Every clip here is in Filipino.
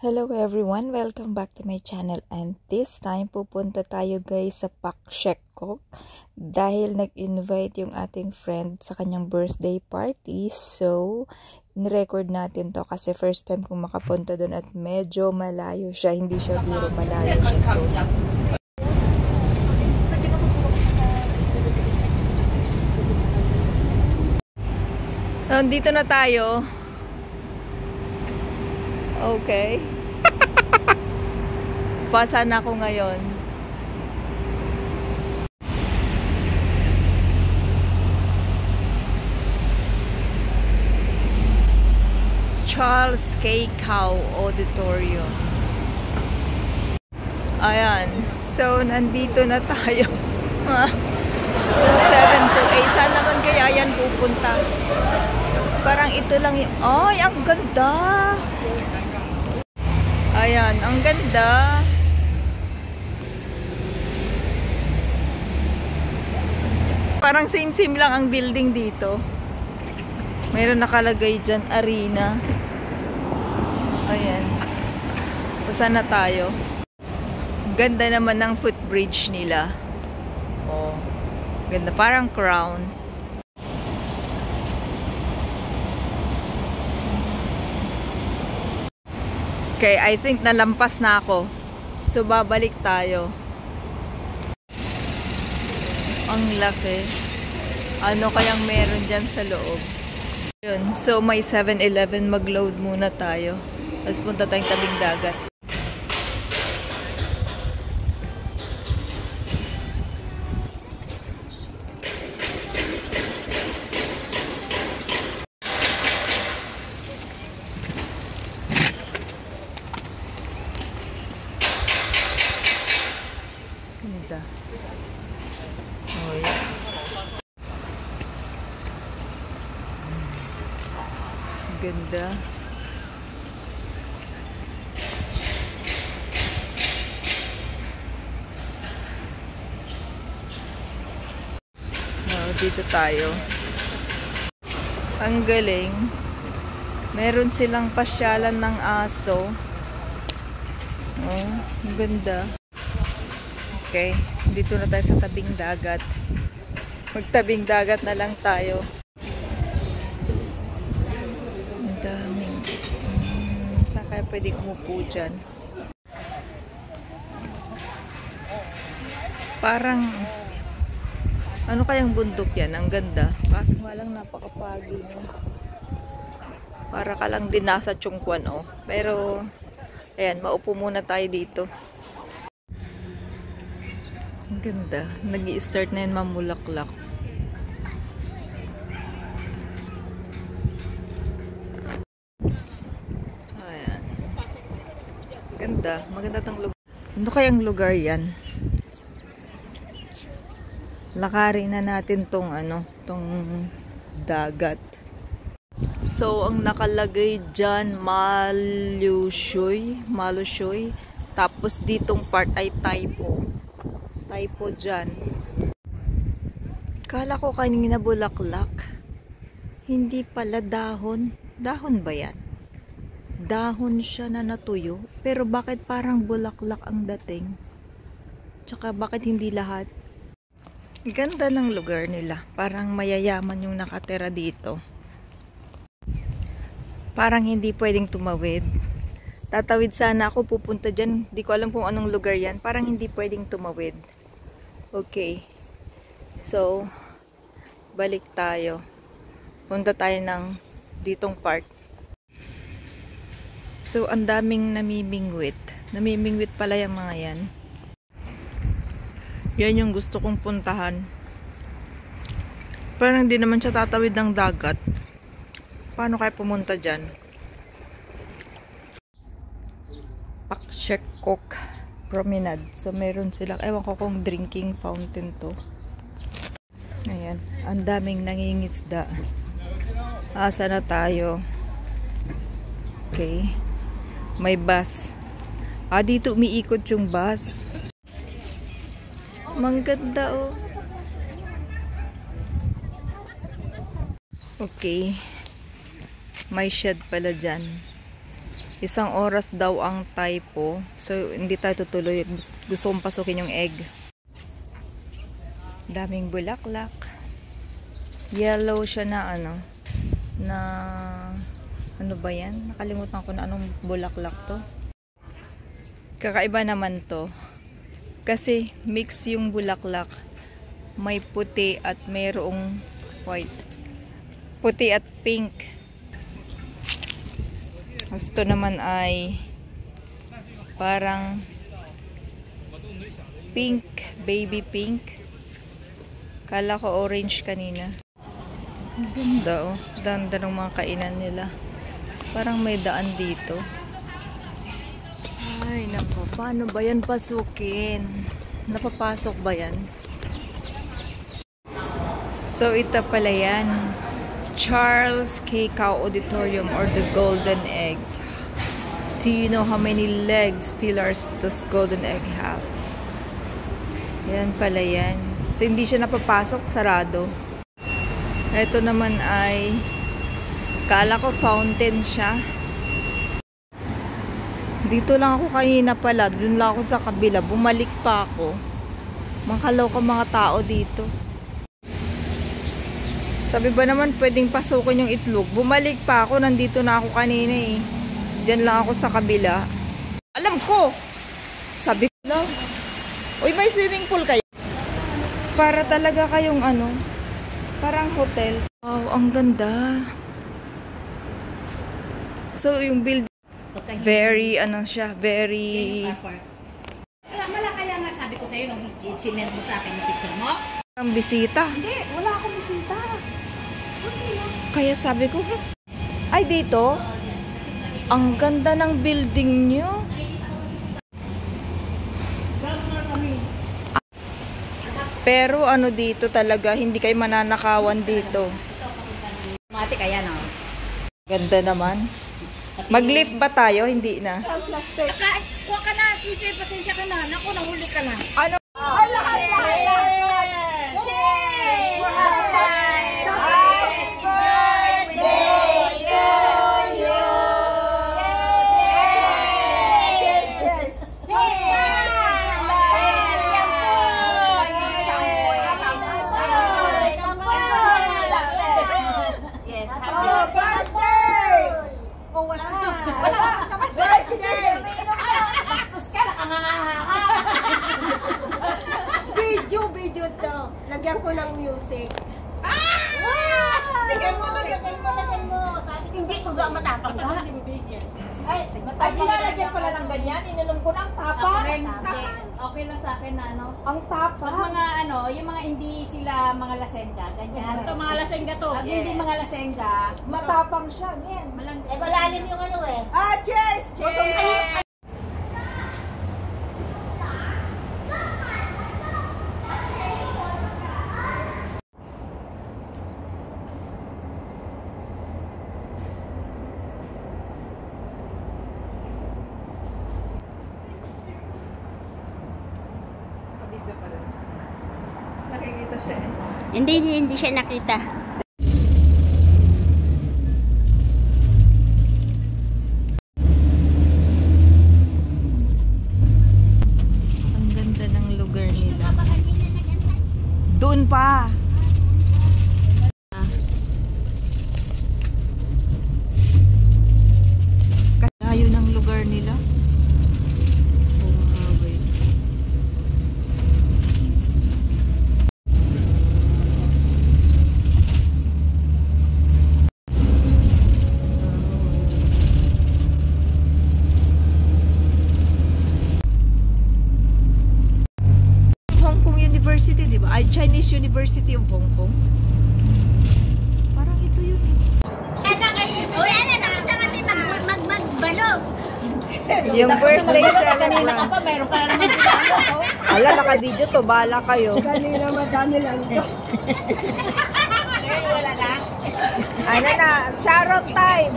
Hello everyone! Welcome back to my channel, and this time pupunta tayo guys sa Pak Shek Kok dahil nag-invite yung ating friend sa kanyang birthday party. So, in-record natin to kasi first time kong makapunta doon at medyo malayo siya. Hindi siya biro, malayo siya. So, nandito na tayo. Okay. Pasa na ako ngayon. Charles K. Cow Auditorium. Ayan. So, nandito na tayo. 272A. Saan naman kaya yan pupunta? Parang ito lang yung... Ay, ang ganda! Ayan, ang ganda. Parang same-same lang ang building dito. Mayroon nakalagay dyan, arena. Ayan. Basta na tayo. Ganda naman ng footbridge nila. Oh, ganda. Parang crown. Okay, I think nalampas na ako. So, babalik tayo. Ang laki. Ano kayang meron dyan sa loob? Yun. So, may 7-Eleven. Mag-load muna tayo. Tapos punta tayong tabing dagat. Ganda. Oh, yeah. Ganda. Oh, dito tayo. Ang galing. Meron silang pasyalan ng aso. Oh, ang ganda. Okay, dito na tayo sa tabing dagat. Magtabing dagat na lang tayo. Ang daming. Saan kaya pwedeng umupo dyan? Parang, ano kayang bundok yan? Ang ganda. Kaso nga lang napakapagi na. Para ka lang din nasa Chungkwan, oh. Pero, ayan, maupo muna tayo dito. Ang ganda. Nag-i-start na yan mamulaklak. Ayan. Ganda. Maganda tong lugar. Ano kayang lugar yan? Lakarin na natin tong ano, tong dagat. So, ang nakalagay dyan, Malushoy. Tapos ditong part ay Taipo. Taipo dyan. Kala ko kanina bulaklak. Hindi pala dahon. Dahon ba yan? Dahon siya na natuyo. Pero bakit parang bulaklak ang dating? Tsaka bakit hindi lahat? Ganda ng lugar nila. Parang mayayaman yung nakatira dito. Parang hindi pwedeng tumawid. Tatawid sana ako, pupunta dyan. Di ko alam kung anong lugar yan. Parang hindi pwedeng tumawid. Okay. So, balik tayo. Punta tayo ng ditong part. So, ang daming namimingwit. Namimingwit pala yung mga yan. Yan yung gusto kong puntahan. Parang hindi naman siya tatawid ng dagat. Paano kaya pumunta dyan? Pak Shek Kok Promenade. So, meron silang, ewan ko kung drinking fountain to. Ayan. Ang daming nangingisda. Asa na tayo? Okay. May bus. Dito umiikot yung bus. Mangganda, oh. Okay. May shed pala dyan. 1 oras daw ang typo. So, hindi tayo tutuloy. Gusto kong pasukin yung egg. Daming bulaklak. Yellow siya na ano ba yan? Nakalimutan ko na anong bulaklak to. Kakaiba naman to. Kasi mix yung bulaklak. May puti at mayroong white. Puti at pink. Ito naman ay parang pink, baby pink. Kala ko orange kanina. Ganda oh. Ganda ng mga kainan nila. Parang may daan dito. Ay, naku. Paano ba yan pasukin? Napapasok ba yan? So, ito pala yan. Charles K. Cow Auditorium or the Golden Egg. Do you know how many legs, pillars does Golden Egg have? Yan pala yan. So, hindi siya napapasok, sarado. Ito naman ay kala ko fountain siya. Dito lang ako kanina pala. Doon lang ako sa kabila. Bumalik pa ako. Makalaw ka mga tao dito. Sabi ba naman pwedeng pasukin yung itlog? Bumalik pa ako. Nandito na ako kanina eh. Diyan lang ako sa kabila. Alam ko! Sabi ko lang. Uy, may swimming pool kayo? Para talaga kayong parang hotel. Wow, ang ganda. So, yung building very, siya, very... Kaya nga sabi ko sa'yo nung sinend mo sa akin yung picture mo. Ang bisita. Hindi, wala akong bisita. Kaya sabi ko, ay dito, ang ganda ng building nyo. Pero dito talaga, hindi kayo mananakawan dito. Mati kaya no? Ganda naman. Mag-lift ba tayo? Hindi na. Huwag ka na, sisi, pasensya ka na. Naku, nahuli ka na. Ano? Ay, lahat! Video to. Lagyan ko ng music. Wow! Lagyan mo. Hindi ko ga matapang ka. Ay, nilalagyan pala ng ganyan. Ininom ko na ang tapang. Okay lang sa akin na Ang tapang. pag mga yung mga hindi sila mga lasengga, ganyan. Ito mga lasengga to. Pag hindi mga lasengga, Matapang siya. Yan. malalim yung Cheers! Cheers! Nakikita siya eh. Hindi siya nakita. Ang ganda ng lugar nila. Doon pa. Kalayo ng lugar nila. University, di ba? Ay, Chinese University of Hong Kong. Parang ito yun eh. Magbalog. Yung birthday Kanina ka pa, mayroon ka na naman sinama. Ala, naka-video to. Bala kayo. Kanina madami lang ito. Wala na. Ano na? Sharon time!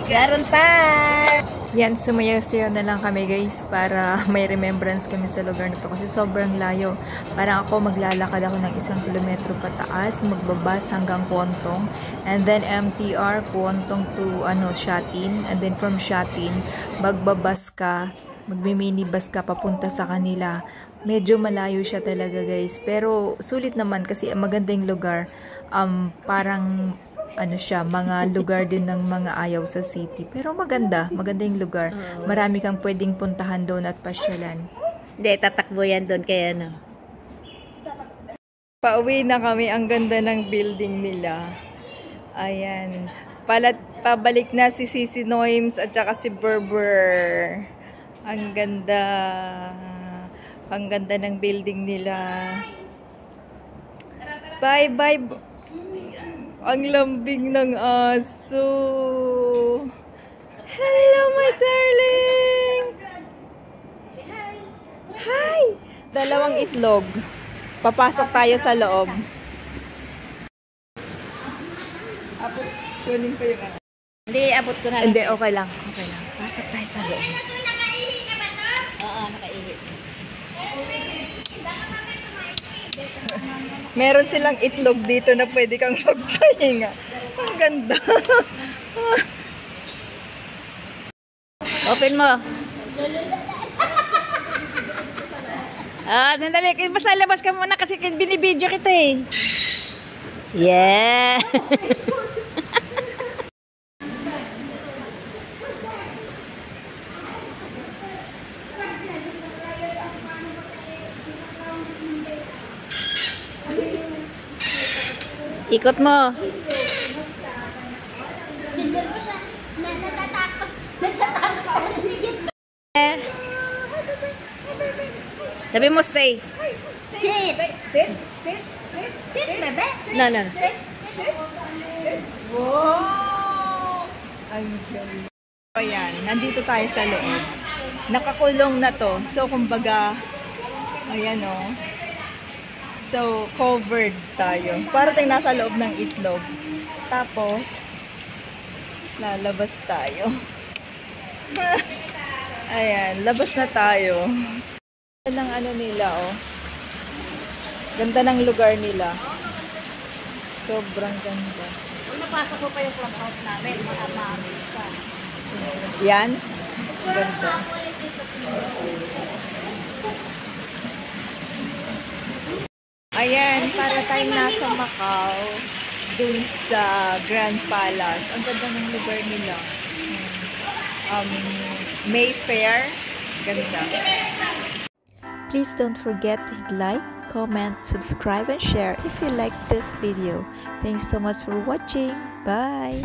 Sharon time! Yan, sumayaw-sayaw na lang kami guys para may remembrance kami sa lugar na to kasi sobrang layo. Parang ako maglalakad ako ng 1 kilometro pataas, magbabas hanggang Kwontong, and then MTR Kwontong to Shatin, and then from Shatin magbabas ka, magmi-minibus ka papunta sa kanila. Medyo malayo siya talaga guys, pero sulit naman kasi maganda yung lugar. Parang siya, mga lugar din ng mga ayaw sa city. Pero maganda yung lugar. Marami kang pwedeng puntahan doon at pasyalan. Hindi, tatakbo yan doon kaya Pauwi na kami. Ang ganda ng building nila. Ayan. Pabalik na si Sisi Noims at saka si Berber. Ang ganda. Ang ganda ng building nila. Bye-bye. Ang lambing ng aso. Hello, my darling. Say hi. Hi. 2 itlog. Papasok tayo sa loob. Abot, kunin ko yung Hindi, abot ko na lang. Hindi, okay lang. Okay lang. Pasok tayo sa loob. Oo, nakaihi. Meron silang itlog dito na pwede kang magpahinga. Ang ganda. Open mo. Sandali. Basta labas ka muna kasi binibidyo kita eh. Yeah. Ikot mo. Sabi mo stay. Sit! Sit! Sit! Sit! Sit, bebe! No. Sit! Sit! Sit! Wow! Ang galing. Ayan, nandito tayo sa loob. Nakakulong na to. So, kumbaga, ayan o. So, covered tayo. Parating nasa loob ng itlog. Tapos, lalabas tayo. Ayan, labas na tayo. Ganda ng nila, oh. Ganda ng lugar nila. Sobrang ganda. Kung napasok ko pa yung clubhouse namin, maamis ka. Yan. Ganda. Ayan, para tayong nasa Macau, dun sa Grand Palace. Ang ganda ng lugar nila. Mayfair. Ganda. Please don't forget to hit like, comment, subscribe, and share if you like this video. Thanks so much for watching. Bye!